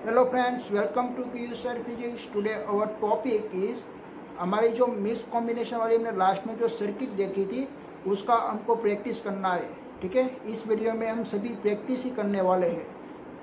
Hello friends, welcome to PU sir physics. Today our topic is हमारी जो miss combination वाली हमने last में जो सर्किट देखी थी उसका हमको प्रैक्टिस करना है। ठीक है, इस वीडियो में हम सभी प्रैक्टिस ही करने वाले हैं।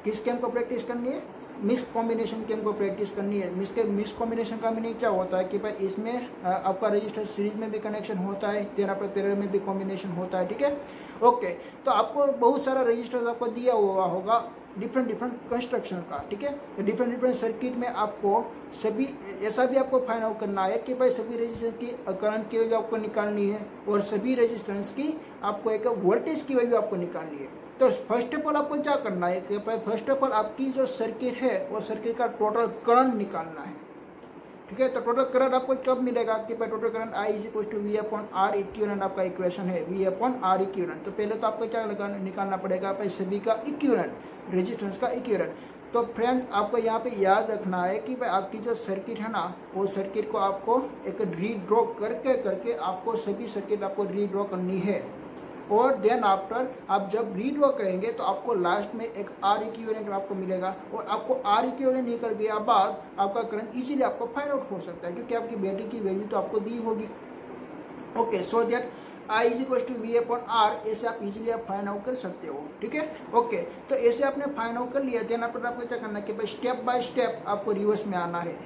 किसके हमको प्रैक्टिस करनी है? मिक्स कॉम्बिनेशन की हमको प्रैक्टिस करनी है। मिक्स कॉम्बिनेशन का मीनिंग क्या होता है कि भाई इसमें आपका रजिस्टर सीरीज में भी कनेक्शन होता है, तेरह पर पैरेलल में भी कॉम्बिनेशन होता है। ठीक है, ओके। तो आपको बहुत सारा रजिस्टर आपको दिया हुआ होगा डिफरेंट कंस्ट्रक्शन का। ठीक है, तो डिफरेंट सर्किट में आपको सभी ऐसा भी आपको फाइंड आउट करना है कि भाई सभी रेजिस्टेंस की करंट की वैल्यू आपको निकालनी है और सभी रेजिस्टेंस की आपको एक वोल्टेज की वैल्यू आपको निकालनी है। तो फर्स्ट ऑफ ऑल आपको क्या करना है कि भाई फर्स्ट ऑफ ऑल आपकी जो सर्किट है वो सर्किट का टोटल करंट निकालना है। ठीक है, तो टोटल करंट आपको कब मिलेगा कि भाई total current I = V/R equivalent आपका इक्वेशन है, V/R इक्विवेलेंट। तो पहले तो आपको क्या निकालना पड़ेगा भाई सभी का इक्विवेलेंट, रेजिस्टेंस का इक्विवेलेंट। तो फ्रेंड्स आपको यहाँ पे याद रखना है कि भाई आपकी जो सर्किट है ना वो सर्किट को आपको एक रीड्रॉ करके आपको सभी सर्किट आपको रीड्रॉ करनी है। और देन आफ्टर आप जब रीड्रॉ करेंगे तो आपको लास्ट में एक R इक्विवेलेंट आपको मिलेगा और आपको R इक्विवेलेंट निकल गया बाद आपका करंट इजीली आपको फाइंड आउट हो सकता है क्योंकि आपकी बैटरी की वैल्यू तो आपको दी होगी। Okay, so that I = V/R ऐसे आप इजीली आप फाइंड आउट कर सकते हो। ठीक है, ओके। तो ऐसे आपने फाइंड आउट कर लिया, देन आफ्टर आपको क्या करना है कि भाई स्टेप बाय स्टेप आपको रिवर्स में आना है।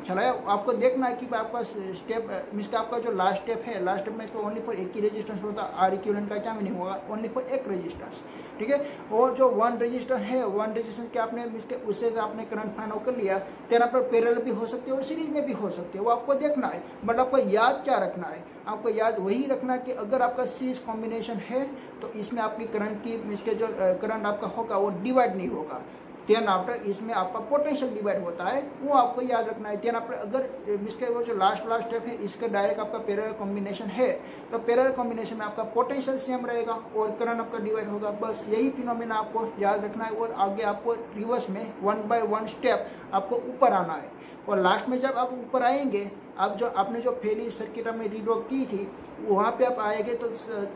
चलाया आपको देखना है कि आपका स्टेप मीन्स का आपका जो लास्ट स्टेप है, लास्ट स्टेप में तो ओनली फॉर एक ही रेजिस्टेंस होता है। R इक्विवेलेंट का क्या मीनिंग होगा? ओनली फॉर एक रेजिस्टेंस। ठीक है, और जो वन रेजिस्टेंस है, वन रेजिस्टेंस के आपने मीन्स के उससे आपने करंट फाइंड आउट कर लिया। तेरह पर पैरेलल भी हो सकते हैं और सीरीज में भी हो सकते हैं, वो आपको देखना है। बट आपको याद क्या रखना है? आपको याद वही रखना है कि अगर आपका सीरीज कॉम्बिनेशन है तो इसमें आपकी करंट की मीन्स के जो करंट आपका होगा वो डिवाइड नहीं होगा। देन आफ्टर इसमें आपका पोटेंशियल डिवाइड होता है, वो आपको याद रखना है। देन आफ्टर अगर इसके वो जो लास्ट स्टेप है इसके डायरेक्ट आपका पैरेलल कॉम्बिनेशन है तो पैरेलल कॉम्बिनेशन में आपका पोटेंशियल सेम रहेगा और करंट आपका डिवाइड होगा। बस यही फिनोमेना आपको याद रखना है और आगे आपको रिवर्स में 1 बाय 1 स्टेप आपको ऊपर आना है। और लास्ट में जब आप ऊपर आएंगे, आप जो आपने जो पहली सर्किट आपने रीड्रॉ की थी वहाँ पे आप आएंगे तो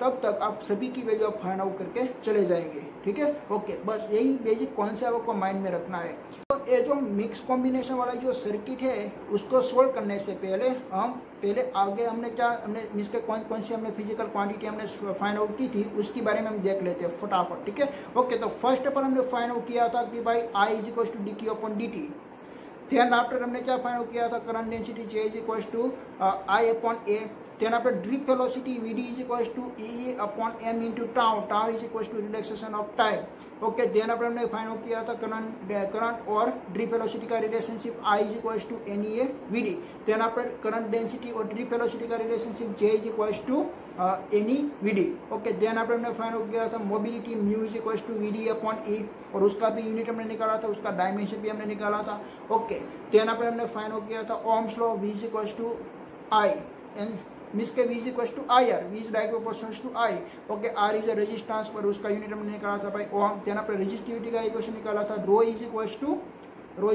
तब तक आप सभी की वैल्यू आप फाइंड आउट करके चले जाएंगे। ठीक है, ओके। बस यही बेसिक कॉन्सेप्ट आपको माइंड में रखना है। तो ये जो मिक्स कॉम्बिनेशन वाला जो सर्किट है उसको सोल्व करने से पहले आगे हमने मीन्स के कौन सी हमने फिजिकल क्वांटिटी हमने फाइंड आउट की थी उसके बारे में हम देख लेते हैं फटाफट। ठीक है, ओके। तो फर्स्ट ऑफ ऑल हमने फाइंड आउट किया था कि भाई I = dq/dt। देन आफ्टर हमने क्या फाइंड आउट किया था? Current density J = I/A। Then after drift velocity Vd = E/m × tau, tau = relaxation of time. Okay, then after हमने फाइंड आउट किया था करंट और ड्रिप वेलोसिटी का relationship I = NeVd। Then after current density और drift velocity का relationship J = NeVd। Okay, then after हमने find out किया था मोबिलिटी μ = Vd/E और उसका भी यूनिट हमने निकाला था, उसका डायमेंशन भी हमने निकाला था। ओके, देन आफ्टर हमने फाइंड आउट किया था ohm's law V = I and means के V = IR, V is direct proportional to I। Okay, R is a resistance पर उसका यूनिट हमने निकाला था भाई ओम। देन आपने रेजिस्टिविटी का इक्वेशन निकाला था ρ =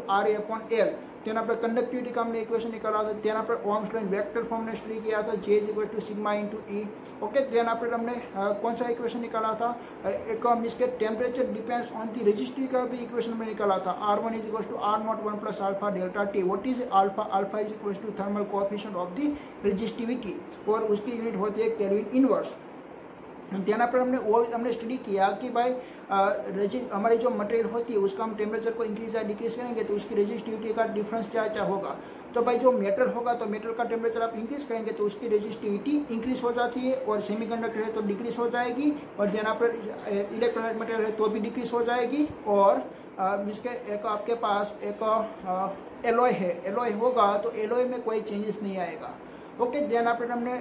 RA/L। देन आपने कंडक्टिविटी का हमने इक्वेशन निकाला था। देन आपने ओम्स लॉ वेक्टर फॉर्म में स्टडी किया था J = sigma × E। Okay, then आपने हमने कौन सा इक्वेशन निकाला था? एक मीन्स के temperature depends on the resistivity का भी इक्वेशन में निकाला था। R1 = R0 1 + alpha delta T। What is alpha? Alpha = thermal coefficient of the resistivity और उसकी यूनिट होती है केल्विन इनवर्स। देन पर हमने स्टडी किया कि भाई हमारी जो मटेरियल होती है उसका हम टेम्परेचर को इंक्रीज या डिक्रीज करेंगे तो उसकी रेजिस्टिविटी का डिफरेंस क्या होगा? तो भाई जो मेटल होगा तो मेटल का टेम्परेचर आप इंक्रीज करेंगे तो उसकी रेजिस्टिविटी इंक्रीज हो जाती है और सेमीकंडक्टर है तो डिक्रीज हो जाएगी और देन पर इलेक्ट्रॉनिक मटेरियल है तो भी डिक्रीज हो जाएगी। और इसके एक आपके पास एक एलॉय है, एलॉय होगा तो एलॉय में कोई चेंजेस नहीं आएगा। ओके, देन आफ्टर हमने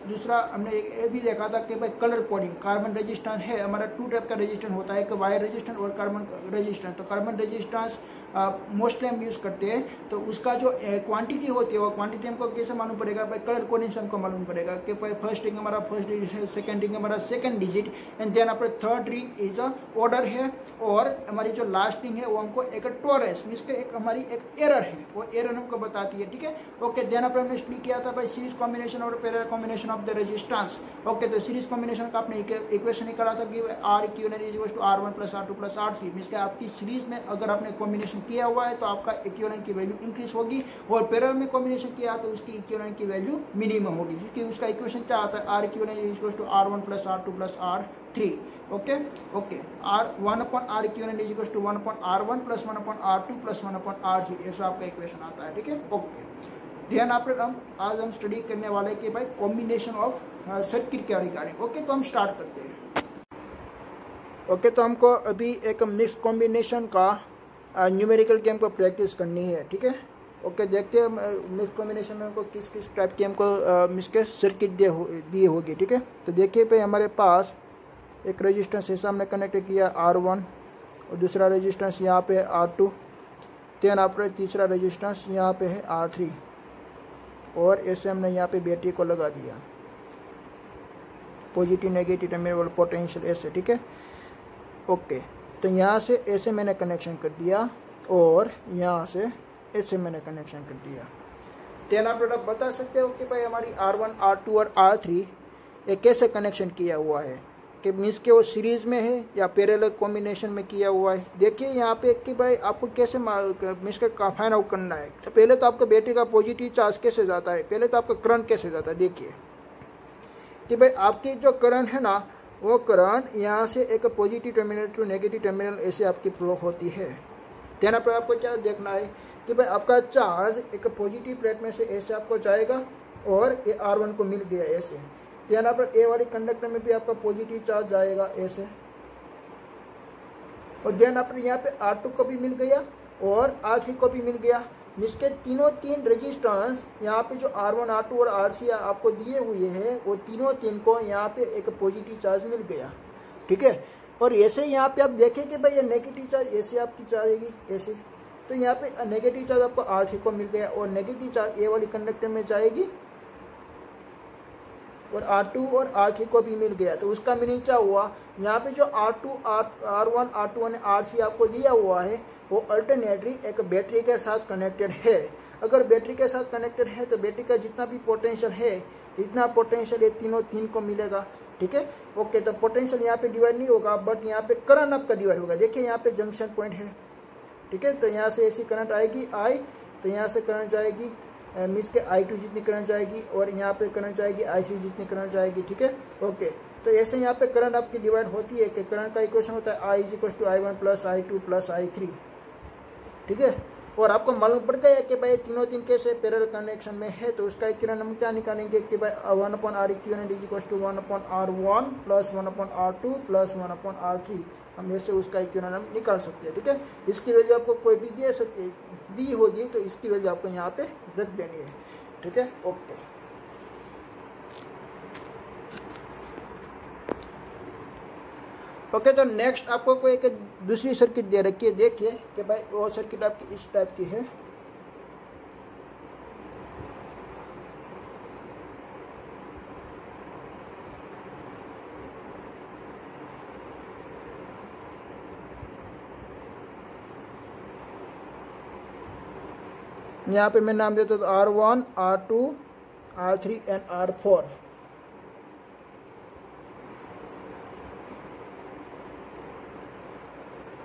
दूसरा हमने ये भी देखा था कि भाई कलर कोडिंग। कार्बन रेजिस्टेंस है हमारा 2 टाइप का रेजिस्टेंस होता है, एक वायर रेजिस्टेंस और कार्बन रेजिस्टेंस। तो कार्बन रेजिस्टेंस मोस्टली हम यूज़ करते हैं तो उसका जो क्वांटिटी होती है वो क्वांटिटी हमको कैसे मालूम पड़ेगा? भाई कलर कोडिंग से हमको मालूम पड़ेगा कि भाई फर्स्ट रिंग हमारा फर्स्ट डिजिट है, सेकंड रिंग हमारा सेकंड डिजिट एंड देन आपका third ring is a order है और हमारी जो लास्ट रिंग है वो हमको एक टोरस मीन्स के एक हमारी एक एरर है, वो एरर हमको बताती है। ठीक है, ओके। देन आपने स्टडी किया था भाई सीरीज सीरीज कॉम्बिनेशन और parallel combination of the resistance. Okay, तो सीरीज कॉम्बिनेशन का आपने इक्वेशन निकाला था कि R equivalent is equal to R1 plus R2 plus R3। Means कि आपकी सीरीज में अगर आपने कॉम्बिनेशन किया हुआ है तो आपका इक्विवेलेंट की वैल्यू इंक्रीज होगी, और पैरेलल में कॉम्बिनेशन किया तो उसकी इक्विवेलेंट की वैल्यू मिनिमम होगी, क्योंकि उसका इक्वेशन क्या आता है, R equivalent is equal to R1 plus R2 plus R3। Okay okay, R1 upon R equivalent is equal to 1 upon R1 plus 1 upon R2 plus 1 upon R3, ऐसा आपका equation आता है। ठीक है, ओके। ध्यान आप आज हम स्टडी करने वाले कि भाई कॉम्बिनेशन ऑफ सर्किट के रिगार्डिंग। ओके, तो हम स्टार्ट करते हैं। ओके, तो हमको अभी एक मिक्स कॉम्बिनेशन का न्यूमेरिकल गेम को प्रैक्टिस करनी है। ठीक है, ओके, देखते हैं मिक्स कॉम्बिनेशन में हमको किस किस टाइप के हमको मिक्स के सर्किट दिए होगी। ठीक है, तो देखिए भाई हमारे पास एक रेजिस्टेंस ऐसा हमने कनेक्ट किया R1, और दूसरा रेजिस्टेंस यहाँ पे है R2, देन आफ्टर तीसरा रेजिस्टेंस यहाँ पे है R3, और ऐसे हमने यहाँ पे बैटरी को लगा दिया, पॉजिटिव नेगेटिव टर्मिनल पोटेंशियल ऐसे। ठीक है, ओके, तो यहाँ से ऐसे मैंने कनेक्शन कर दिया, और यहाँ से ऐसे मैंने कनेक्शन कर दिया। देन आप बता सकते हो कि भाई हमारी R1, R2 और R3 ये कैसे कनेक्शन किया हुआ है, कि मीन्स के वो सीरीज़ में है या पैरेलल कॉम्बिनेशन में किया हुआ है। देखिए यहाँ पे कि भाई आपको कैसे मीन्स का फाइंड आउट करना है। तो पहले तो आपका बैटरी का पॉजिटिव चार्ज कैसे जाता है, पहले तो आपका करंट कैसे जाता है। देखिए कि भाई आपकी जो करंट है ना, वो करंट यहाँ से एक positive terminal to negative terminal ऐसे आपकी फ्लो होती है। देन पर आपको क्या देखना है कि भाई आपका चार्ज एक पॉजिटिव प्लेट में से ऐसे आपको जाएगा, और ये R1 को मिल गया ऐसे। यहाँ पर ए वाली कंडक्टर में भी आपका पॉजिटिव चार्ज जाएगा ऐसे, और देन आप यहाँ पे R2 को भी मिल गया और R3 को भी मिल गया। जिसके तीन रेजिस्टेंस यहाँ पे जो R1, R2 और R3 आपको दिए हुए हैं, वो तीन को यहाँ पे एक पॉजिटिव चार्ज मिल गया। ठीक है, और ऐसे यहाँ पे आप देखें कि भाई ये नेगेटिव चार्ज ऐसे आपकी जाएगी ऐसे, तो यहाँ पे नेगेटिव चार्ज आपको R3 को मिल गया, और नेगेटिव चार्ज ए वाली कंडक्टर में जाएगी, और R2 और R3 को भी मिल गया। तो उसका मीनिंग क्या हुआ, यहाँ पे जो R1, R2 और R3 आपको दिया हुआ है, वो अल्टरनेटली एक बैटरी के साथ कनेक्टेड है। अगर बैटरी के साथ कनेक्टेड है तो बैटरी का जितना भी पोटेंशियल है, इतना पोटेंशियल ये तीन को मिलेगा। ठीक है, ओके, तो पोटेंशियल यहाँ पे डिवाइड नहीं होगा, बट यहाँ पे करंट आपका डिवाइड होगा। देखिए यहाँ पे जंक्शन पॉइंट है। ठीक है, तो यहाँ से ऐसी करंट आएगी I, तो यहाँ से करंट जाएगी मीन्स के I2 जितनी करंट जाएगी, और यहाँ पे करंट जाएगी I3 जितनी करंट जाएगी। ठीक है, ओके, तो ऐसे यहाँ पे करंट आपकी डिवाइड होती है कि करंट का इक्वेशन होता है I is equal to I1 plus I2 plus I3। ठीक है, और आपको मालूम पड़ गया कि भाई तीन कैसे पैरेलल कनेक्शन में है, तो उसका इक्विवेलेंट हम क्या निकालेंगे कि भाई 1 upon R equivalent is equal to 1 upon R1 plus 1 upon R2 plus 1 upon R3। हम ऐसे उसका इक्विवेलेंट हम निकाल सकते हैं। ठीक है, इसकी वैल्यू आपको कोई भी दी होगी, तो इसकी वैल्यू आपको यहाँ पे रख देनी है। ठीक है, ओके। ओके, तो नेक्स्ट आपको कोई एक दूसरी सर्किट दे रखी है। देखिए कि भाई वो सर्किट आपकी इस टाइप की है। यहाँ पे मैं नाम देता हूँ R1, R2, R3 and R4।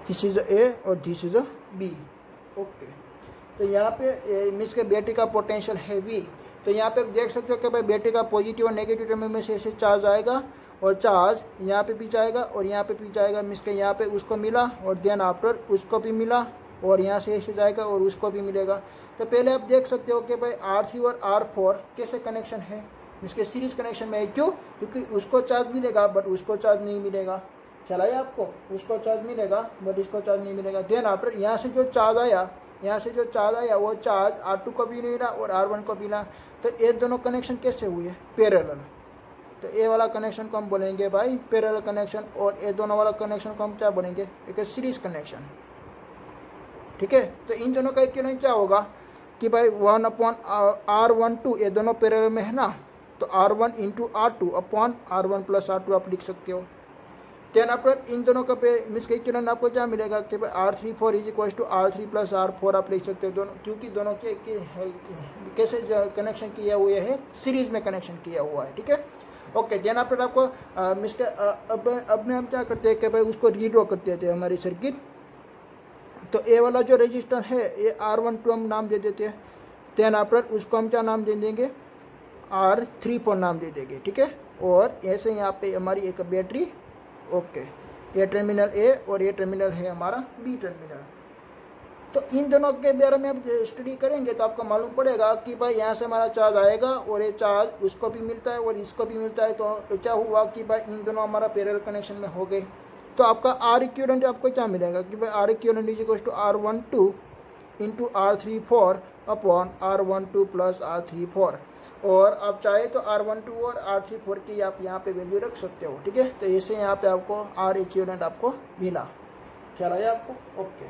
This is A और दिस इज B। ओके, तो यहाँ पे मीन्स के बैटरी का पोटेंशियल है V। तो यहाँ पे आप देख सकते हो कि भाई बैटरी का पॉजिटिव और नेगेटिव टर्मिनल में से ऐसे चार्ज आएगा, और चार्ज यहाँ पे भी जाएगा और यहाँ पे भी जाएगा। मीन्स के यहाँ पे उसको मिला, और देन आफ्टर उसको भी मिला, और यहाँ से ऐसे जाएगा और उसको भी मिलेगा। तो पहले आप देख सकते हो कि भाई R3 और R4 कैसे कनेक्शन है, इसके सीरीज कनेक्शन में है। क्यों? क्योंकि उसको चार्ज मिलेगा बट उसको चार्ज नहीं मिलेगा। ख्याल आया आपको? उसको चार्ज मिलेगा बट इसको चार्ज नहीं मिलेगा। देन आफ्टर यहाँ से जो चार्ज आया, वो चार्ज R2 को भी मिला और R1 को मिला। तो ये दोनों कनेक्शन कैसे हुए? पैरेलल। तो ये वाला कनेक्शन को हम बोलेंगे भाई पैरेलल कनेक्शन, और ये दोनों वाला कनेक्शन को हम क्या बोलेंगे? एक सीरीज कनेक्शन। ठीक है, तो इन दोनों का इक्विवेलेंट क्या होगा कि भाई 1 अपॉन R12, ये दोनों पैरेलल में है ना, तो R1 into R2 upon R1 plus R2 आप लिख सकते हो। देन आफ्टर इन दोनों का पे मिस के इक्विवेलेंट आपको क्या मिलेगा कि भाई R34 is equal to R3 plus R4 आप लिख सकते हो दोनों, क्योंकि दोनों के कैसे कनेक्शन किया हुआ है, सीरीज में कनेक्शन किया हुआ है, ठीक है। ओके, देन आफ्टर आपको अब में हम क्या करते हैं कि भाई उसको रीड्रॉ कर देते हैं हमारी सर्किट। तो ए वाला जो रजिस्टर है ये R12 हम नाम दे देते हैं। देन आफ्टर उसको हम क्या नाम दे देंगे, R34 नाम दे देंगे, ठीक है। और ऐसे यहाँ पे हमारी एक बैटरी, ओके, ये टर्मिनल ए और ये टर्मिनल है हमारा बी टर्मिनल। तो इन दोनों के बारे में आप स्टडी करेंगे तो आपको मालूम पड़ेगा कि भाई यहाँ से हमारा चार्ज आएगा और ये चार्ज उसको भी मिलता है और इसको भी मिलता है। तो क्या हुआ कि भाई इन दोनों हमारा पैरेलल कनेक्शन में हो गए। तो आपका आर इक्विवेलेंट आपको क्या मिलेगा कि भाई R equivalent is equal to R12 into R34 upon R12 plus R34। और आप चाहे तो R12 और R34 की आप यहाँ पे वैल्यू रख सकते हो, ठीक है। तो ऐसे यहाँ पे आपको आर इक्विवेलेंट आपको मिला, ख्याल आया आपको। ओके,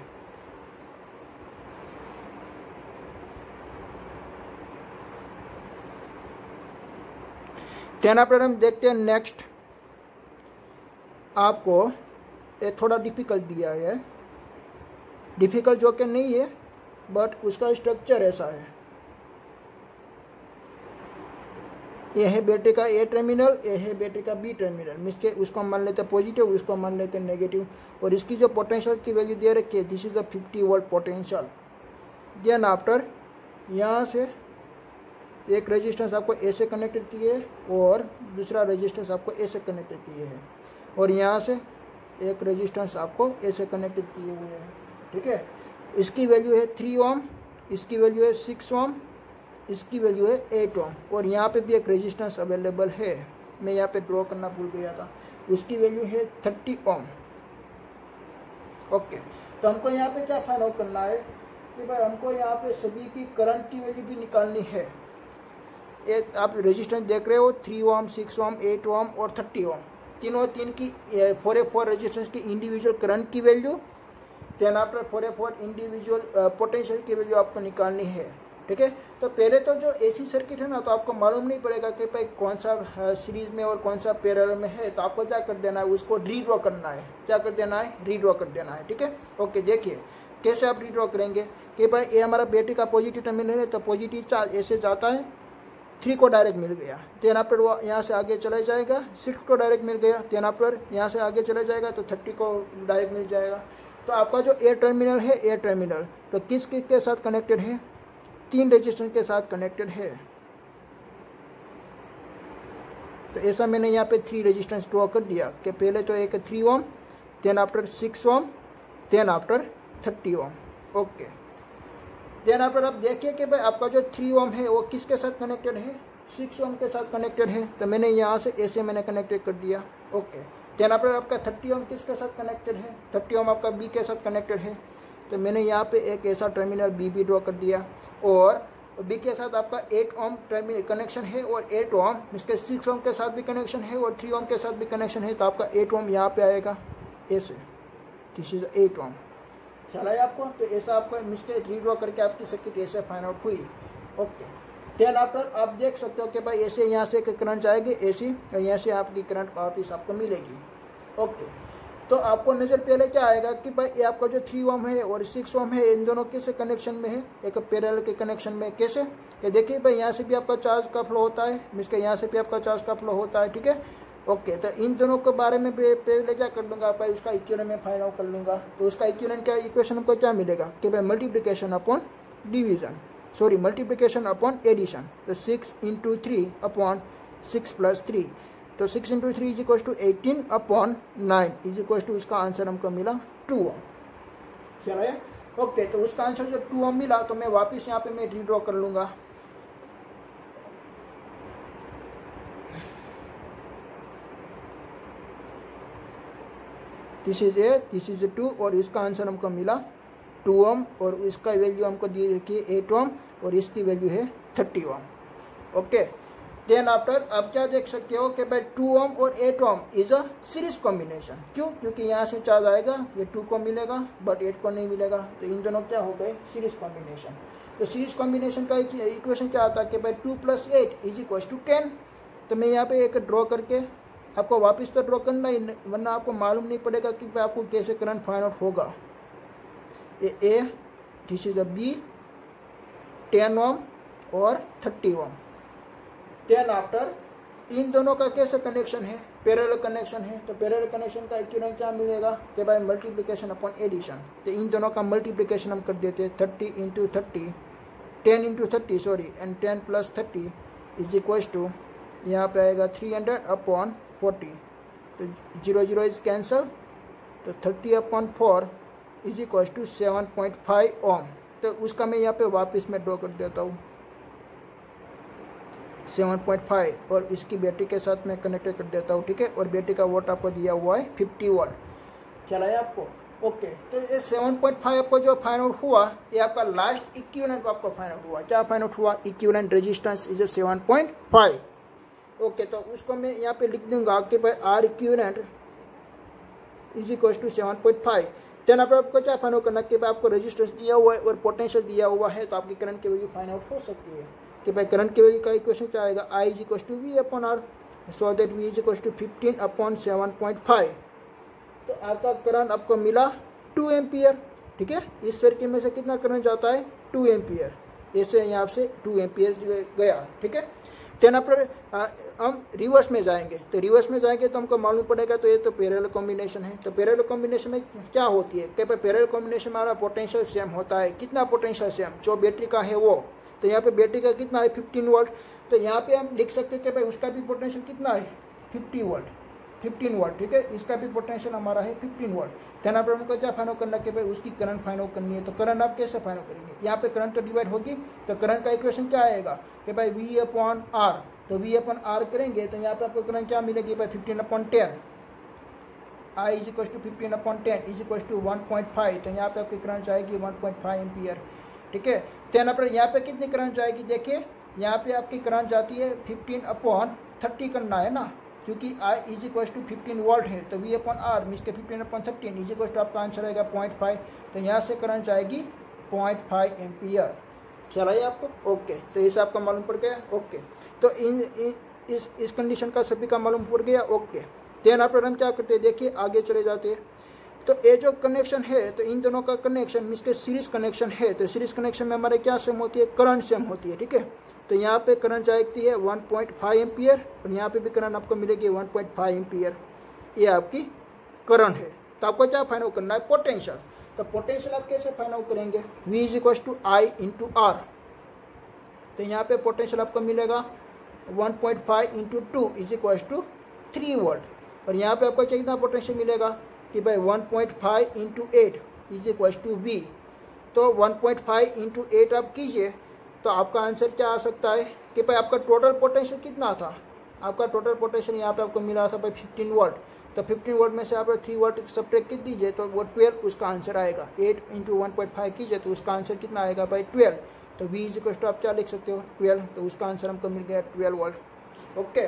देन आफ्टर हम देखते हैं नेक्स्ट, आपको ये थोड़ा डिफिकल्ट दिया है, डिफिकल्ट जो कि नहीं है बट उसका स्ट्रक्चर ऐसा है। ये है बैटरी का ए टर्मिनल, ये है बैटरी का बी टर्मिनल। मिसके उसको मान लेते हैं पॉजिटिव, उसको मान लेते हैं नेगेटिव। और इसकी जो पोटेंशियल की वैल्यू दे रखी है, this is a 50 volt potential. Then after यहाँ से एक रेजिस्टेंस आपको ऐसे कनेक्टेड किए और दूसरा रेजिस्टेंस आपको ऐसे कनेक्टेड किए हैं, और यहाँ से एक रेजिस्टेंस आपको ऐसे कनेक्टेड किए हुए हैं, ठीक है। इसकी वैल्यू है 3 ओम, इसकी वैल्यू है 6 ओम, इसकी वैल्यू है 8 ओम। और यहाँ पे भी एक रेजिस्टेंस अवेलेबल है, मैं यहाँ पे ड्रॉ करना भूल गया था, उसकी वैल्यू है 30 ओम। ओके, तो हमको यहाँ पे क्या फाइंड आउट करना है कि भाई हमको यहाँ पे सभी की करंट की वैल्यू भी निकालनी है। ये आप रेजिस्टेंस देख रहे हो 3 ओम, 6 ओम, 8 ओम और 30 ओम, तीन की 4 रेजिस्टेंस की इंडिविजुअल करंट की value, then after 4 individual potential की वैल्यू आपको निकालनी है, ठीक है। तो पहले तो जो एसी सर्किट है ना, तो आपको मालूम नहीं पड़ेगा कि भाई कौन सा सीरीज में और कौन सा पैरेलल में है। तो आपको क्या कर देना है, उसको रीड्रॉ करना है। क्या कर देना है, रीड्रॉ कर देना है, ठीक है। ओके, देखिए कैसे आप रीड्रॉ करेंगे कि भाई ये हमारा बैटरी का पॉजिटिव टर्मिनल है, तो पॉजिटिव चार्ज ऐसे जाता है, 3 को डायरेक्ट मिल गया, देन आफ्टर वो यहाँ से आगे चला जाएगा, 6 को डायरेक्ट मिल गया, देन आफ्टर यहाँ से आगे चला जाएगा तो 30 को डायरेक्ट मिल जाएगा। तो आपका जो ए टर्मिनल है, ए टर्मिनल तो किस के साथ कनेक्टेड है, 3 रेजिस्टेंस के साथ कनेक्टेड है। तो ऐसा मैंने यहाँ पे 3 रेजिस्टेंस ड्रॉ कर दिया कि पहले तो एक 3 ओम, then after 6 ohm, then after 30 ओम। ओके, देन आफ्टर आप देखिए कि भाई आपका जो 3 ओम है वो किसके साथ कनेक्टेड है, 6 ओम के साथ कनेक्टेड है। तो मैंने यहाँ से ऐसे मैंने कनेक्टेड कर दिया। ओके, देन आफ्टर आपका 30 ओम किसके साथ कनेक्टेड है, 30 ओम आपका बी के साथ कनेक्टेड है। तो मैंने यहाँ पे एक ऐसा टर्मिनल बी भी ड्रॉ कर दिया, और बी के साथ आपका 8 ओम टर्मिनल कनेक्शन है और 8 ओम इसके 6 ओम के साथ भी कनेक्शन है और 3 ओम के साथ भी कनेक्शन है। तो आपका 8 ओम यहाँ पे आएगा ऐसे, दिस इज 8 ओम। ख्याल आया आपको। तो ऐसा आपका मिस्टेक रीड्रॉ करके आपकी सर्किट ऐसे फाइंड आउट हुई। ओके, देन आफ्टर आप देख सकते हो कि भाई ऐसे यहाँ से करंट आएगी ऐसी, और यहाँ से आपकी करंट वापस आपको मिलेगी। ओके, तो आपको नज़र पहले क्या आएगा कि भाई ये आपका जो 3 ओम है और 6 ओम है, इन दोनों कैसे कनेक्शन में है, एक पैरेलल के कनेक्शन में। कैसे कि देखिए भाई यहाँ से भी आपका चार्ज का फ्लो होता है, मीन्स के यहाँ से भी आपका चार्ज का फ्लो होता है, ठीक है। ओके, तो इन दोनों के बारे में पहले क्या कर लूँगा भाई, उसका इक्विवेलेंट में फाइंड आउट कर लूँगा। तो उसका इक्विवेलेंट क्या इक्वेशन को क्या मिलेगा कि भाई multiplication upon division, sorry multiplication upon addition. तो 6 इंटू 3 अपॉन 6 प्लस 3, तो 6 into 3 is equal to 18 upon 9 is equal to उसका आंसर हमको मिला 2 ओम। ख्याल आया। ओके, तो उसका आंसर जब 2 ओम मिला तो मैं वापस यहाँ पे मैं रीड्रॉ कर लूँगा। This is A, this is 2, और इसका आंसर हमको मिला 2 ओम, और इसका वैल्यू हमको दी रखी है 8 ओम, और इसकी वैल्यू है 30 ओम। ओके, देन आफ्टर आप क्या देख सकते हो कि भाई 2 ओम और 8 ओम इज अ सीरीज कॉम्बिनेशन। क्यों, क्योंकि यहाँ से चार्ज आएगा, ये 2 को मिलेगा बट 8 को नहीं मिलेगा। तो इन दोनों क्या हो गए, सीरीज कॉम्बिनेशन। तो सीरीज कॉम्बिनेशन का इक्वेशन क्या आता है कि भाई 2 + 8 इज इक्वल टू 10। तो मैं यहाँ पे एक ड्रॉ करके आपको वापस तो ड्रॉ करना ही, वरना आपको मालूम नहीं पड़ेगा कि आपको कैसे करंट फाइंड आउट होगा। ए दिस इज अ बी 10 ओम और 30 ओम। देन आफ्टर इन दोनों का कैसे कनेक्शन है, पैरेलल कनेक्शन है, तो पैरेलल कनेक्शन का इक्विवेलेंट क्या मिलेगा कि भाई मल्टीप्लिकेशन अपॉन एडिशन। तो इन दोनों का मल्टीप्लिकेशन हम कर देते हैं 30 into 30 10 into 30 sorry and 10 plus 30 is equal to, यहाँ पे आएगा 300 अपॉन 40, तो 0 0 इज कैंसल, तो 30 अपॉन 4 इज इक्वल टू 7.5 ओम। तो उसका मैं यहाँ पे वापस में ड्रॉ कर देता हूँ 7.5 और इसकी बैटरी के साथ मैं कनेक्ट कर देता हूँ, ठीक है। और बैटरी का वोट आपको दिया हुआ है 50 वाट, चला है आपको। ओके, तो ये 7.5 आपको जो फाइंड आउट हुआ, ये आपका लास्ट इक्विवेलेंट आपको फाइंड आउट हुआ। क्या फाइंड आउट हुआ, इक्विवेलेंट रेजिस्टेंस इज 7.5। ओके, तो उसको मैं यहाँ पे लिख दूंगा कि भाई R equivalent is equal to 7.5। Then आपको क्या फाइंड आउट करना कि भाई आपको रेजिस्टेंस दिया हुआ है और पोटेंशियल दिया हुआ है, तो आपकी करंट की वैल्यू फाइंड आउट हो सकती है कि भाई करंट की वैल्यू का इक्वेशन क्या आएगा, I is equal to V upon R, so that V is equal to 15 upon 7.5। तो आपका करंट आपको मिला 2 एम्पियर, ठीक है। इस सर्किट में से कितना करंट जाता है 2 एम्पियर, ऐसे यहाँ से 2 एम्पियर गया, ठीक है। देन पर हम रिवर्स में जाएंगे, तो रिवर्स में जाएंगे तो हमको मालूम पड़ेगा, तो ये तो पैरेलल कॉम्बिनेशन है। तो पैरेलल कॉम्बिनेशन में क्या होती है कि पैरेलल कॉम्बिनेशन में हमारा पोटेंशियल सेम होता है। कितना पोटेंशियल सेम, जो बैटरी का है वो, तो यहाँ पे बैटरी का कितना है 15 वोल्ट, तो यहाँ पे हम लिख सकते हैं कि भाई उसका भी पोटेंशियल कितना है 50 वोल्ट 15 वोल्ट, ठीक है। इसका भी पोटेंशियल हमारा है 15 वोल्ट। देन पर हमको क्या फाइंड आउट करना कि भाई उसकी करंट फाइंड आउट करनी है। तो करंट आप कैसे फाइंड आउट करेंगे, यहाँ पे करंट तो डिवाइड होगी, तो करंट का इक्वेशन क्या आएगा कि भाई वी अपॉन आर। तो वी अपॉन आर करेंगे तो यहाँ पे आपको करंट क्या मिलेगी भाई 15 upon 10, I is equal to 15 upon 10 is equal to 1.5। तो यहाँ पे आपकी करंट जाएगी 1.5 एम्पियर, ठीक है। देन पर यहाँ पे कितनी करंट जाएगी, देखिए यहाँ पे आपकी करंट जाती है 15 अपॉन 30 करना है ना, क्योंकि आई इज इक्वल टू 15 वोल्ट है, तो वी अपॉन आर मीन्स के 15 अपॉन 13 इज इक्वल टू आपका आंसर आएगा 0.5। तो यहाँ से करंट जाएगी 0.5 एम्पियर, चलाइए आपको। ओके, तो इसे आपका मालूम पड़ गया। ओके, तो इस कंडीशन का सभी का मालूम पड़ गया। ओके, देन आफ्टर हम क्या करते हैं, देखिए आगे चले जाते हैं। तो ये जो कनेक्शन है, तो इन दोनों का कनेक्शन मीन्स के सीरीज कनेक्शन है। तो सीरीज कनेक्शन में हमारे क्या सेम होती है, करंट सेम होती है, ठीक है। तो यहाँ पे करंट जाती है 1.5 एम्पियर और यहाँ पे भी करंट आपको मिलेगी 1.5 एम्पियर। ये आपकी करंट है। तो आपको क्या फाइंड आउट करना है, पोटेंशियल। तो पोटेंशियल आप कैसे फाइंड आउट करेंगे, V is equal to I into R. तो यहाँ पे पोटेंशियल आपको मिलेगा 1.5 into 2 is equal to 3 volt. और यहाँ पे आपको कितना पोटेंशियल मिलेगा कि भाई 1.5 into 8 is equal to V। तो 1.5 इंटू 8 आप कीजिए तो आपका आंसर क्या आ सकता है कि भाई आपका टोटल पोटेंशियल कितना था। आपका टोटल पोटेंशियल यहाँ पे आपको मिला था भाई 15 वोल्ट। तो 15 वोल्ट में से आप 3 वोल्ट सब्ट्रैक्ट कर दीजिए तो वो 12 उसका आंसर आएगा। 8 इंटू 1.5 कीजिए तो उसका आंसर कितना आएगा भाई 12। तो V इज इक्वल टू आप क्या लिख सकते हो 12। तो उसका आंसर हमको मिल गया 12 वोल्ट। ओके,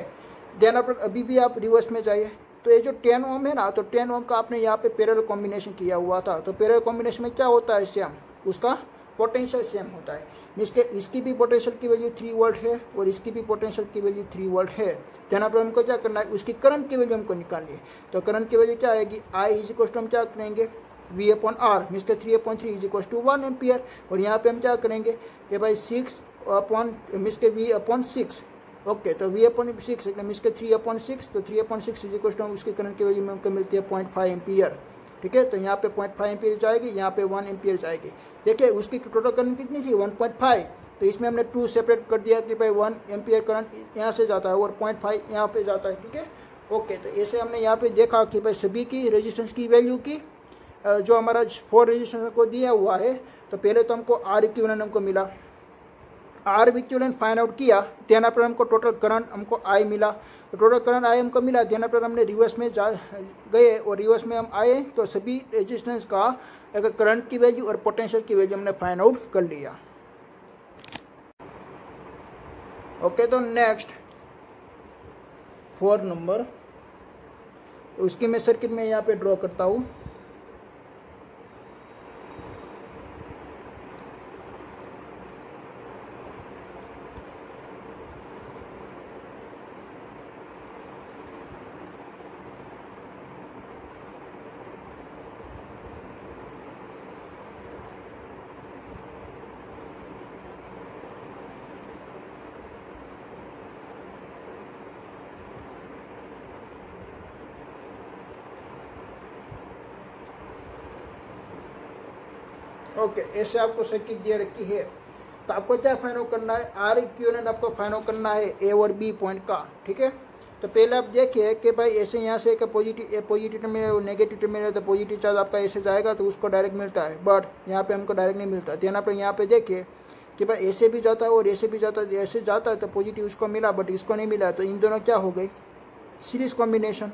देन आप अभी भी आप रिवर्स में जाइए। तो ये जो 10 ओम है ना, तो 10 ओम का आपने यहाँ पे पैरेलल कॉम्बिनेशन किया हुआ था। तो पैरेलल कॉम्बिनेशन में क्या होता है, सेम उसका पोटेंशियल सेम होता है। इसके इसकी भी पोटेंशियल की वैल्यू 3 वोल्ट है और इसकी भी पोटेंशियल की वैल्यू 3 वोल्ट है। देन पर हमको क्या करना है, उसकी करंट की वैल्यू हमको निकालनी है। तो करंट की वैल्यू क्या आएगी, आई इज इक्वल टू हम क्या करेंगे V अपॉन आर मीन्स के 3/3 इज इक्वल टू 1 एम्पियर। और यहाँ पे हम क्या करेंगे कि भाई 6 अपॉन मीन्स के V अपॉन 6। ओके, तो V अपॉन 6 मीन्स के 3/6। तो 3/6 इज इक्वल टू उसकी करंट की वैल्यू में हमको मिलती है 0.5 एम्पियर, ठीक है। तो यहाँ पे 0.5 एम्पियर जाएगी, यहाँ पे 1 एम्पियर जाएगी। देखिए उसकी टोटल करंट कितनी थी 1.5। तो इसमें हमने 2 सेपरेट कर दिया कि भाई 1 एम्पियर करंट यहाँ से जाता है और 0.5 यहाँ पे जाता है, ठीक है। ओके, तो ऐसे हमने यहाँ पे देखा कि भाई सभी की रेजिस्टेंस की वैल्यू की जो हमारा 4 रेजिस्टेंस को दिया हुआ है। तो पहले तो हमको आर इक्विवेलेंट हमको मिला, आर इक्विवेलेंट फाइंड आउट किया। देन आफ्टर हमको टोटल करंट हमको आई मिला। तो टोटल करंट आई हमको मिला। देन आफ्टर हमने रिवर्स में गए और रिवर्स में हम आए तो सभी रेजिस्टेंस का एक करंट की वैल्यू और पोटेंशियल की वैल्यू हमने फाइंड आउट कर लिया। ओके, तो नेक्स्ट 4 नंबर, उसकी मैं सर्किट में यहाँ पे ड्रॉ करता हूँ। ओके, ऐसे आपको सर्किट दे रखी है, तो आपको क्या फाइंड आउट करना है, आर इक्विवेलेंट आपको फाइंड आउट करना है ए और बी पॉइंट का। ठीक है, तो पहले आप देखिए कि भाई ऐसे यहाँ से पॉजिटिव टर्मिनल और नेगेटिव टर्मिनल, तो पॉजिटिव चार्ज आपका ऐसे जाएगा तो उसको डायरेक्ट मिलता है, बट यहाँ पे हमको डायरेक्ट नहीं मिलता। यहाँ पर यहाँ पे देखिए कि भाई ऐसे भी जाता है और ऐसे भी जाता है, ऐसे जाता है तो पॉजिटिव उसको मिला बट इसको नहीं मिला, तो इन दोनों क्या हो गई, सीरीज कॉम्बिनेशन,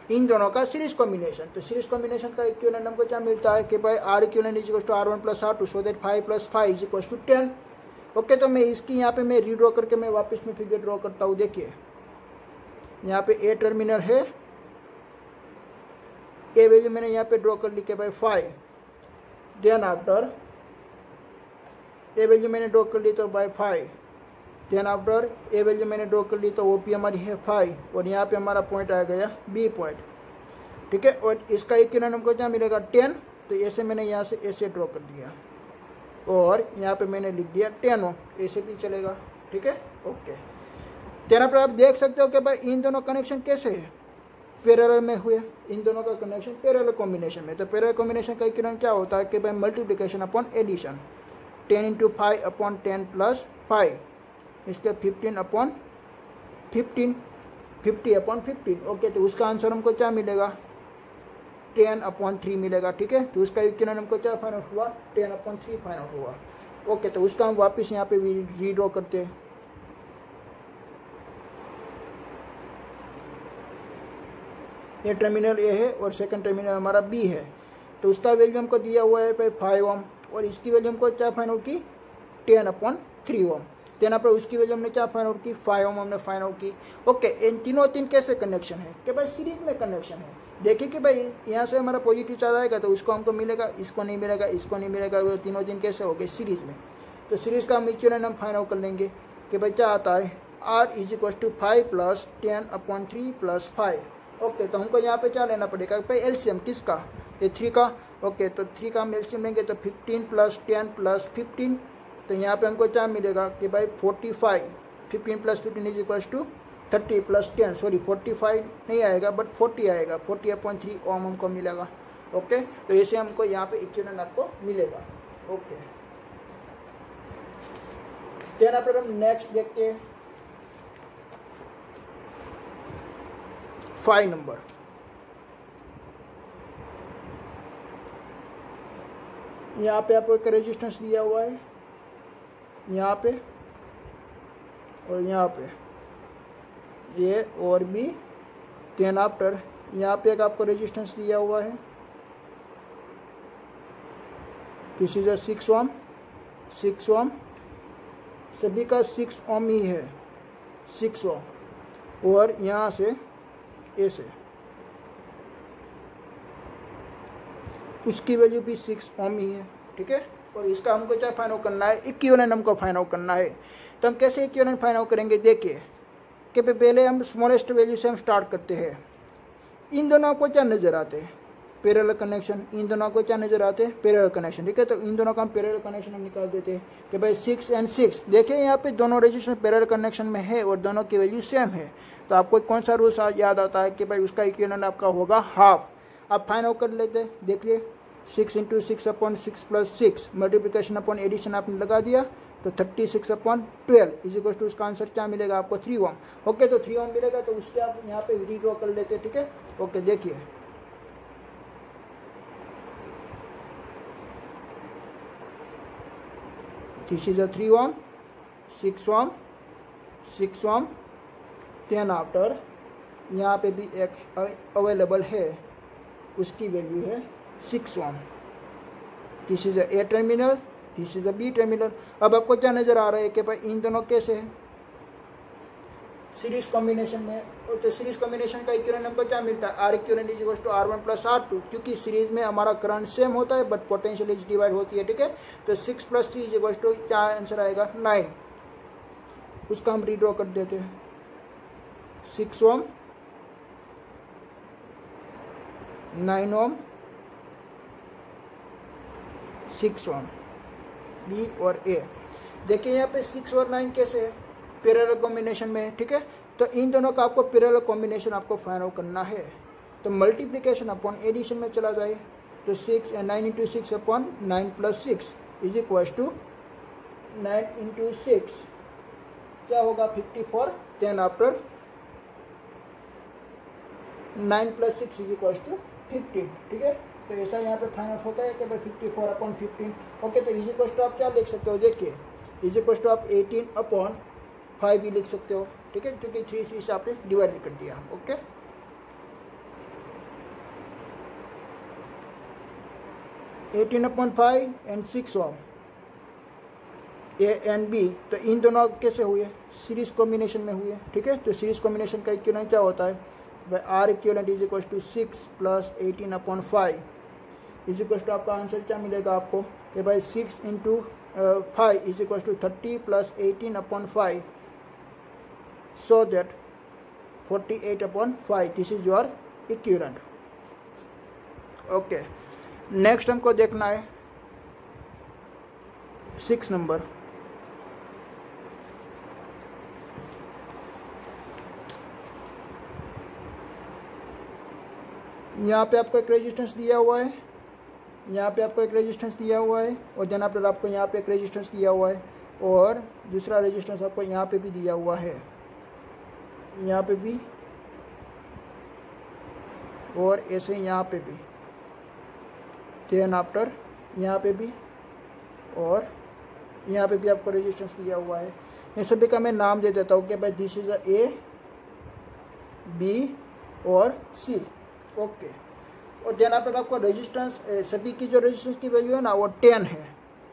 इन दोनों का सीरीज कॉम्बिनेशन। तो सीरीज कॉम्बिनेशन का इक्विवेलेंट हमको क्या मिलता है कि भाई R equivalent is equal to R1 + R2, so that 5 + 5 is equal to 10। Okay, तो मैं इसकी यहाँ पे मैं रीड्रॉ करके मैं वापस में फिगर ड्रॉ करता हूँ। देखिए यहाँ पे ए टर्मिनल है, ए वैल्यू मैंने यहाँ पे ड्रॉ कर ली कि भाई 5, देन आफ्टर ए वैल्यू मैंने ड्रॉ कर ली तो bye 5, then after a value मैंने ड्रॉ कर ली तो वो पी हमारी है 5, और यहाँ पे हमारा पॉइंट आ गया बी पॉइंट। ठीक है, और इसका इक्विवेलेंट हमको क्या मिलेगा 10, तो ऐसे मैंने यहाँ से ऐसे ड्रॉ कर दिया और यहाँ पे मैंने लिख दिया 10 ओम, ऐसे भी चलेगा। ठीक है, ओके। तेरा पर आप देख सकते हो कि भाई इन दोनों कनेक्शन कैसे है, पैरेलल में हुए, इन दोनों का कनेक्शन पैरेलल कॉम्बिनेशन में। तो पैरेलल कॉम्बिनेशन का इक्विवेलेंट क्या होता है कि भाई मल्टीप्लिकेशन अपॉन एडिशन, 10 × 5 / 10 + 5, इसके 15 / 15, 50 / 15। ओके, तो उसका आंसर हमको क्या मिलेगा, 10/3 मिलेगा। ठीक है, तो उसका इक्विवेलेंट हमको क्या फाइंड आउट हुआ, 10/3 फाइंड आउट हुआ। ओके, तो उसका हम वापस यहाँ पे रीड्रॉ करते हैं। ये टर्मिनल ए है और सेकंड टर्मिनल हमारा बी है, तो उसका वैल्यू हमको दिया हुआ है भाई 5 ओम, और इसकी वैल्यू हमको क्या फाइंड आउट की, 10/3 ओम। देन पर उसकी वैल्यू हमने क्या फाइंड आउट की, 5 ओम हमने फाइंड आउट की। ओके, इन तीनों कैसे कनेक्शन है कि भाई सीरीज में कनेक्शन है। देखिए कि भाई यहाँ से हमारा पॉजिटिव चार्ज आएगा तो उसको हमको मिलेगा, इसको नहीं मिलेगा, इसको नहीं मिलेगा, वो तीनों कैसे हो गए, सीरीज में। तो सीरीज का हम इक्विवेलेंट हम फाइंड आउट कर लेंगे कि भाई क्या आता है, R = 5 + 10/3 + 5। ओके, तो हमको यहाँ पे क्या लेना पड़ेगा भाई, एलसीएम किसका, ये 3 का। ओके, तो 3 का हम एलसीएम लेंगे तो 15 + 10 + 15, तो यहाँ पे हमको क्या मिलेगा कि भाई 45, 15 + 15 इज इक्वल टू 30 + 10, सॉरी 45 नहीं आएगा बट 40 आएगा, 40/3 ओम हमको मिलेगा। ओके, तो ऐसे हमको यहाँ पे इक्विवेलेंट आपको मिलेगा। ओके, देन पर हम नेक्स्ट देखते हैं 5 नंबर। यहाँ पे आपको एक रेजिस्टेंस दिया हुआ है, यहाँ पे और यहाँ पे, ए और बी। देन आफ्टर यहाँ पे एक आपको रेजिस्टेंस दिया हुआ है, दिस इज 6 ओम, 6 ओम, सभी का 6 ओम ही है, 6 ओम, और यहाँ से ऐसे उसकी वैल्यू भी 6 ओम ही है। ठीक है, और इसका हमको क्या फाइंड आउट करना है, इक्विवेलेंट हमको फाइंड आउट करना है। तो हम कैसे इक्विवेलेंट फाइंड आउट करेंगे, देखिए कि पहले हम स्मॉलेस्ट वैल्यू से हम स्टार्ट करते हैं। इन दोनों को क्या नज़र आते हैं, पैरेलल कनेक्शन, इन दोनों को क्या नज़र आते हैं, पैरेलल कनेक्शन। ठीक है, तो इन दोनों का हम पैरेलल कनेक्शन हम निकाल देते हैं कि भाई 6 और 6। देखिए यहाँ पे दोनों रेजिस्टेंस पैरेलल कनेक्शन में है और दोनों की वैल्यू सेम है, तो आपको कौन सा रूल याद आता है कि भाई उसका इक्विवेलेंट आपका होगा हाफ। आप फाइंड आउट कर लेते हैं, देख लिए 6 × 6/6 + 6, मल्टीप्लिकेशन अपॉन एडिशन आपने लगा दिया तो 36/12 इज इक्वल टू, उसका आंसर क्या मिलेगा आपको, 3 ओम। ओके, तो 3 ओम मिलेगा, तो उसके आप यहाँ पे रीड्रॉ कर लेते हैं। ठीक है, ओके, देखिए this is 3 ohm, 6 ohm, 6 ohm. Then after यहाँ पे भी एक अवेलेबल है, उसकी वैल्यू है 6 ohm. This is A terminal, this is B terminal. अब आपको क्या नजर आ रहा है कि भाई इन दोनों कैसे है, सीरीज कॉम्बिनेशन में। तो सीरीज कॉम्बिनेशन का इक्विवेलेंट हमको क्या मिलता है, R equivalent is equal to R1 + R2, क्योंकि सीरीज में हमारा करंट सेम होता है बट पोटेंशियल इज डिवाइड होती है। ठीक है, तो 6 + 3 इज इक्वल टू क्या आंसर आएगा, 9। उसका हम रीड्रॉ कर देते हैं, 6 ओम, 9 ओम, 6 ओम, बी और ए। देखिए यहाँ पे 6 और 9 कैसे है, पैरेलल कॉम्बिनेशन में है। ठीक है, तो इन दोनों का आपको पैरेलल कॉम्बिनेशन आपको फाइंड आउट करना है, तो मल्टीप्लिकेशन अपॉन एडिशन में चला जाए। तो 9 into 6 upon 9 plus 6 is equals to 9 into 6 क्या होगा 54, then after 9 plus 6 is equals to 15, ठीक है। तो ऐसा यहाँ पे फाइंड आउट होता है कि भाई 54 अपॉन 15। ओके, तो इज इक्वल्स टू आप क्या लिख सकते हो, देखिए इज इक्वल्स टू आप 18 अपॉन 5 भी लिख सकते हो, ठीक है, क्योंकि 3 से आपने डिवाइड कर दिया। Okay, 18 upon 5 and 6 ohm A and B, तो इन दोनों कैसे हुए, सीरीज कॉम्बिनेशन में हुए, ठीक है। तो सीरीज कॉम्बिनेशन का इक्विवेलेंट क्या होता है भाई, R equivalent is equals to 6 plus 18 upon 5 is equals to आपका आंसर क्या मिलेगा आपको कि भाई 6 into 5 is equals to 30 plus 18 upon 5, so that 48 upon 5, this is your equivalent. Okay, next हमको देखना है 6 नंबर। यहाँ पे आपको एक रेजिस्टेंस दिया हुआ है, यहाँ पे आपको एक रेजिस्टेंस दिया हुआ है, और देन आफ्टर आपको यहाँ पे एक रेजिस्टेंस दिया हुआ है, और दूसरा रेजिस्टेंस आपको यहाँ पे भी दिया हुआ है, यहाँ पे भी, और ऐसे यहाँ पे भी, देन आफ्टर यहाँ पे भी, और यहाँ पे भी आपको रेजिस्टेंस दिया हुआ है। इन सभी का मैं नाम दे देता हूँ कि भाई दिस इज ए, बी और सी। ओके, और देन आफ्टर आपको रेजिस्टेंस, सभी की जो रेजिस्टेंस की वैल्यू है ना वो 10 है,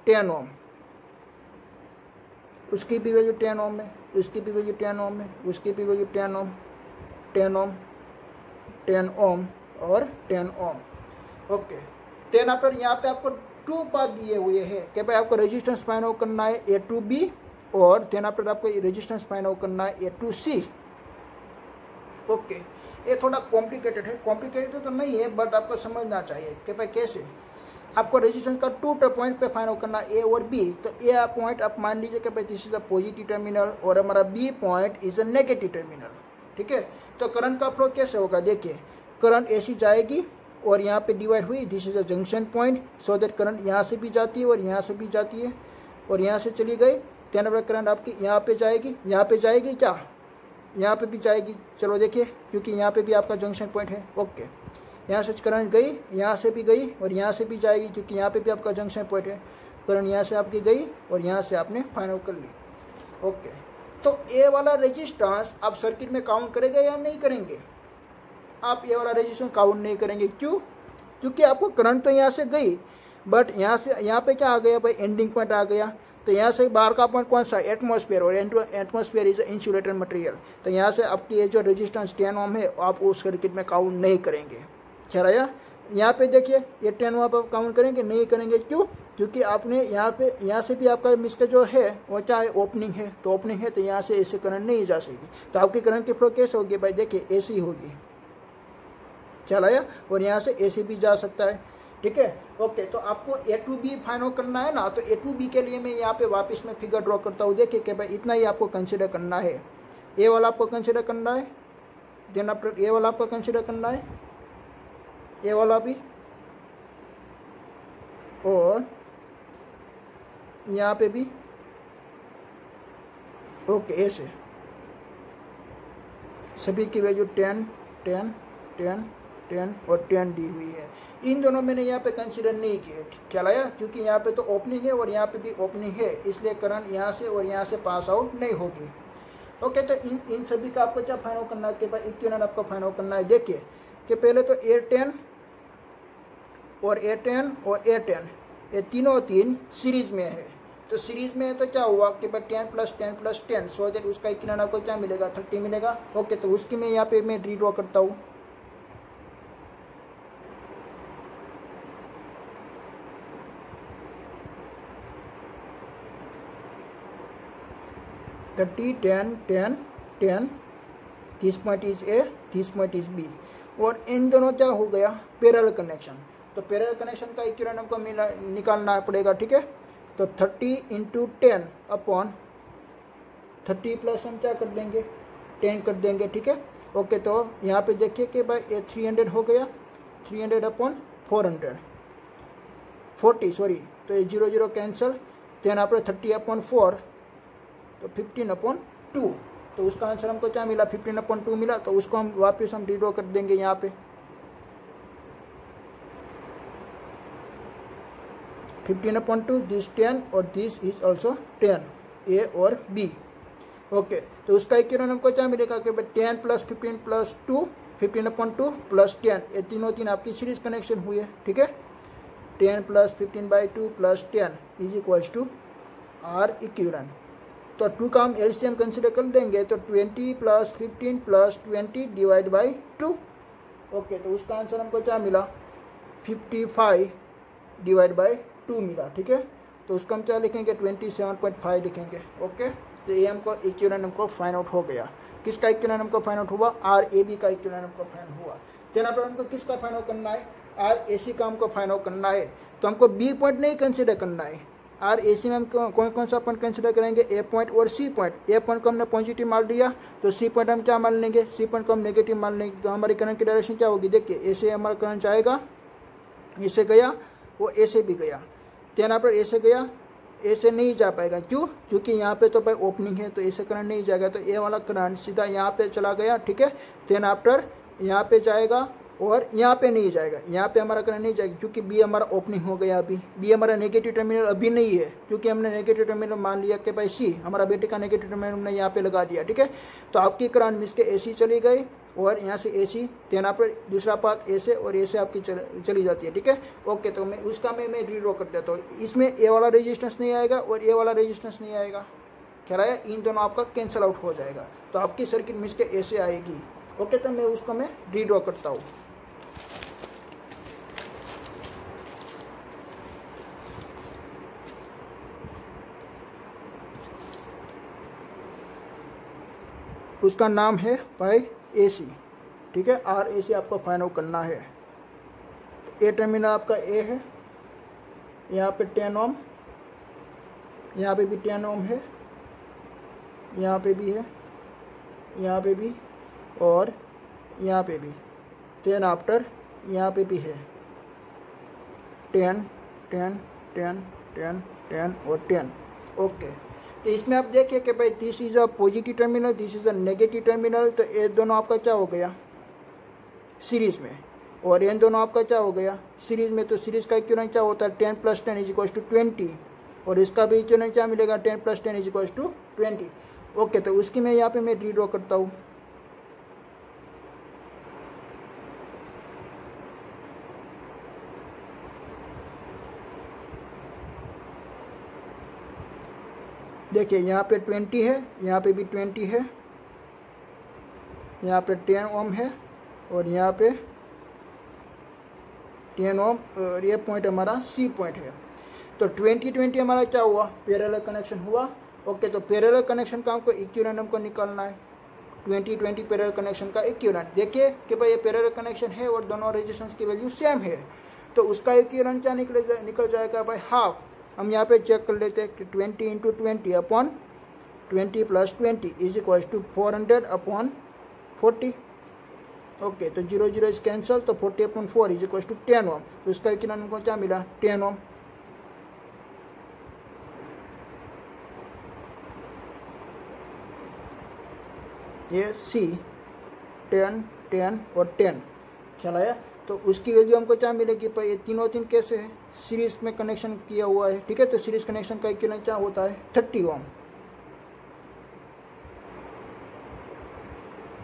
10 ओम, उसकी भी वैल्यू 10 ओम है, उसकी भी वैल्यू 10 ओम है, उसकी भी वैल्यू 10 ओम, 10 ओम, 10 ओम और 10 ओम। ओके, देन आफ्टर यहाँ पे आपको 2 पाथ दिए हुए हैं कि भाई आपको रेजिस्टेंस फाइंड आउट करना है ए टू बी, और देन आफ्टर आपको रेजिस्टेंस फाइंड आउट करना है ए टू सी। ओके, ये थोड़ा कॉम्प्लिकेटेड है, कॉम्प्लिकेटेड तो नहीं है बट आपको समझना चाहिए कि भाई कैसे आपको रेजिस्टेंस का 2 पॉइंट पे फाइंड आउट करना ए और बी। तो ए पॉइंट आप मान लीजिए कि भाई this is a positive terminal और हमारा B point is a negative terminal, ठीक है। तो करंट का फ्लो कैसे होगा, देखिए करंट ऐसी जाएगी और यहाँ पे डिवाइड हुई, this is a junction point, so that current यहाँ से भी जाती है और यहाँ से भी जाती है और यहाँ से चली गई, देन करंट आपकी यहाँ पे जाएगी, यहाँ पे जाएगी क्या, यहाँ पे भी जाएगी। चलो देखिए, क्योंकि यहाँ पे भी आपका जंक्शन पॉइंट है। ओके, यहाँ से करंट गई, यहाँ से भी गई और यहाँ से भी जाएगी, क्योंकि यहाँ पे भी आपका जंक्शन पॉइंट है। करंट यहाँ से आपकी गई और यहाँ से आपने फाइंड आउट कर ली। ओके, तो ए वाला रेजिस्टेंस आप सर्किट में काउंट करेंगे या नहीं करेंगे, आप ये वाला रेजिस्टेंस काउंट नहीं करेंगे। क्यों, क्योंकि आपको करंट तो यहाँ से गई, बट यहाँ से यहाँ पे क्या आ गया भाई, एंडिंग पॉइंट आ गया। तो यहाँ से बाहर का पॉइंट कौन सा, एटमॉस्फेयर, और एटमॉस्फेयर इज इंसुलेटेड मटेरियल। तो यहाँ से आपकी ये जो रेजिस्टेंस 10 ओम है आप उस सर्किट में काउंट नहीं करेंगे। ख्याल आया, यहाँ पे देखिए ये 10 ओम आप काउंट करेंगे नहीं करेंगे, क्यों, क्योंकि आपने यहाँ से भी आपका मिसका जो है वो क्या है, ओपनिंग है। तो ओपनिंग है तो यहाँ से ऐसे करंट नहीं जा सकेगी। तो आपकी करंट की फ्लो कैसे होगी भाई, देखिए ऐसी होगी। ख्याल आया, और यहाँ से ऐसे भी जा सकता है, ठीक है। ओके, तो आपको ए टू बी फाइंड आउट करना है ना, तो ए टू बी के लिए मैं यहाँ पे वापस में फिगर ड्रॉ करता हूँ। देखिए कि भाई इतना ही आपको कंसिडर करना है, ए वाला आपको कंसिडर करना है, देन आफ्टर ए वाला आपको कंसिडर करना है, ए वाला भी, और यहाँ पे भी। ओके, ऐसे सभी की वैल्यू 10, 10, 10, 10 और 10 दी हुई है। इन दोनों मैंने यहाँ पे कंसीडर नहीं किए, ख्याल आया, क्योंकि यहाँ पे तो ओपनिंग है और यहाँ पे भी ओपनिंग है, इसलिए करंट यहाँ से और यहाँ से पास आउट नहीं होगी। ओके, तो इन सभी का आपको क्या फाइंड आउट करना है कि भाई इक्विवेलेंट आपको फाइंड आउट करना है। देखिए कि पहले तो A10 और A10 और A10 ये तीनों सीरीज में है। तो सीरीज में है तो क्या हुआ कि भाई 10 + 10 + 10, सो दैट उसका इक्विवेलेंट आपको क्या मिलेगा, 30 मिलेगा। ओके, तो उसकी मैं यहाँ पे मैं रीड्रॉ करता हूँ। The 10, 10, 10, this point is A, this point is B, और इन दोनों क्या हो गया, पैरेलल कनेक्शन। तो पैरेलल कनेक्शन का इक्विवेलेंट हमको निकालना पड़ेगा, ठीक है। तो 30 × 10 अपॉन 30 प्लस हम क्या कर देंगे, 10 कर देंगे, ठीक है। ओके, तो यहाँ पे देखिए कि भाई ये 300 हो गया, 300 अपॉन 400, 40 सॉरी, तो ये 0 0 कैंसिल, देन आपको 30/4 तो 15/2, तो उसका आंसर हमको क्या मिला 15/2 मिला। तो उसको हम वापस हम रीड्रॉ कर देंगे यहाँ पे 15/2, दिस 10 और दिस इज ऑल्सो 10, ए और बी। ओके, तो उसका इक्विवेलेंट हमको क्या मिलेगा कि 10 + 15 + 2 15/2 + 10, ये तीन आपकी सीरीज कनेक्शन हुई है, ठीक है। 10 + 15/2 + 10 is equal to R equivalent. तो 2 का हम एलसीएम कंसिडर कर लेंगे, तो 20 + 15 + 20 डिवाइड बाई 2। ओके, तो उसका आंसर हमको क्या मिला 55 डिवाइड बाई 2 मिला, ठीक है। तो उसको हम क्या लिखेंगे 27.5 लिखेंगे। ओके, तो ये हमको इक्विवेलेंट हमको फाइंड आउट हो गया। किसका इक्विवेलेंट हमको फाइंड आउट हुआ, आर ए बी का इक्विवेलेंट हमको फाइंड हुआ। देन पर हमको किसका फाइंड आउट करना है, आर ए सी का हमको फाइंड आउट करना है। तो हमको बी पॉइंट नहीं कंसिडर करना है, आर ए सी में हम कौन कौन सा पॉइंट कंसिडर करेंगे, ए पॉइंट और सी पॉइंट। ए पॉइंट को हमने पॉजिटिव मान लिया, तो सी पॉइंट हम क्या मान लेंगे, सी पॉइंट को हम नेगेटिव मान लेंगे। तो हमारी करंट की डायरेक्शन क्या होगी, देखिए ए से हमारा करंट जाएगा, ए से गया, वो ए से भी गया। देन आफ्टर ए से गया, ए से नहीं जा पाएगा, क्यों, क्योंकि यहाँ पे तो भाई ओपनिंग है, तो ए से करंट नहीं जाएगा, तो ए वाला करंट सीधा यहाँ पे चला गया, ठीक है। देन आफ्टर यहाँ पे जाएगा और यहाँ पे नहीं जाएगा, यहाँ पे हमारा करंट नहीं जाएगा, क्योंकि बी हमारा ओपनिंग हो गया। अभी बी हमारा नेगेटिव टर्मिनल अभी नहीं है, क्योंकि हमने नेगेटिव टर्मिनल मान लिया कि भाई सी हमारा बेटे का नेगेटिव टर्मिनल हमने यहाँ पे लगा दिया, ठीक है। तो आपकी करंट मिस के ए सी चली गई और यहाँ से ए सी, देन आप दूसरा पार्ट ए से और ए से आपकी चली जाती है, ठीक है। ओके, तो मैं उसका मैं रीड्रॉ कर देता हूँ। इसमें ए वाला रेजिस्टेंस नहीं आएगा और ए वाला रेजिस्टेंस नहीं आएगा, क्या आया, इन दोनों आपका कैंसिल आउट हो जाएगा। तो आपकी सर्किट मिस के ए से आएगी। ओके, तो मैं उसको मैं रीड्रॉ करता हूँ। उसका नाम है भाई ए सी, ठीक है, आर ए सी आपको फाइंड आउट करना है। ए टर्मिनल आपका ए है, यहाँ पे 10 ओम, यहाँ पे भी 10 ओम है, यहाँ पे भी है, यहाँ पे भी और यहाँ पे भी। देन आफ्टर यहाँ पे भी है 10 10 10 10 10 और 10। ओके, तो इसमें आप देखिए कि भाई this is a positive terminal, this is a negative terminal. तो ये दोनों आपका क्या हो गया सीरीज में, और ये दोनों आपका क्या हो गया सीरीज में। तो सीरीज का इक्विवेलेंट क्या होता है 10 + 10 = 20, और इसका भी इक्विवेलेंट क्या मिलेगा 10 + 10 = 20। ओके, तो उसकी मैं यहाँ पे मैं रीड्रॉ करता हूँ। देखिए यहाँ पे 20 है, यहाँ पे भी 20 है, यहाँ पे 10 ओम है और यहाँ पे 10 ओम, और ये पॉइंट हमारा सी पॉइंट है। तो 20-20 हमारा क्या हुआ, पैरेलल कनेक्शन हुआ। ओके, तो पैरेलल कनेक्शन का हमको इक्विवेलेंट हमको निकालना है, 20-20 पैरेलल कनेक्शन का इक्विवेलेंट। देखिए कि भाई ये पैरेलल कनेक्शन है और दोनों रेजिस्टेंस की वैल्यू सेम है, तो उसका इक्विवेलेंट क्या निकल जाएगा भाई हाफ। हम यहाँ पे चेक कर लेते हैं कि 20 × 20 / 20 + 20 = 400/40। ओके, तो 0 0 इज कैंसल, तो 40/4 = 10 ओम। तो उसका इक्विवेलेंट हमको क्या मिला 10 ओम। ये सी 10 10 और 10 ख्याल आया। तो उसकी वैल्यू हमको क्या मिलेगी भाई, ये तीनों तीन कैसे है सीरीज में कनेक्शन किया हुआ है, ठीक है। तो सीरीज कनेक्शन का इक्विवेलेंट क्या होता है 30 ओम।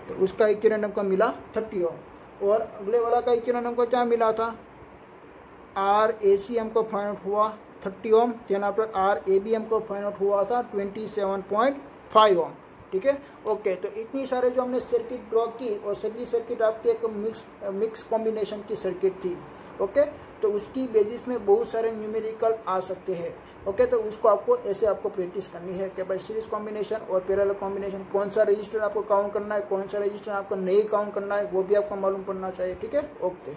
तो उसका इक्विवेलेंट हमको मिला 30 ओम। और अगले वाला का इक्विवेलेंट हमको क्या मिला था, आर ए सी हमको फाइंड आउट हुआ 30 ohm. Then after R A B हमको फाइंड आउट हुआ था 27.5 ओम, ठीक है। ओके, तो इतनी सारे जो हमने सर्किट ड्रॉ की और सभी सर्किट आपकी एक मिक्स कॉम्बिनेशन की सर्किट थी। ओके, तो उसकी बेसिस में बहुत सारे न्यूमेरिकल आ सकते हैं। ओके, तो उसको आपको ऐसे आपको प्रैक्टिस करनी है कि भाई सीरीज कॉम्बिनेशन और पैरेलल कॉम्बिनेशन, कौन सा रजिस्टर आपको काउंट करना है, कौन सा रजिस्टर आपको नहीं काउंट करना है, वो भी आपको मालूम पड़ना चाहिए, ठीक है। ओके।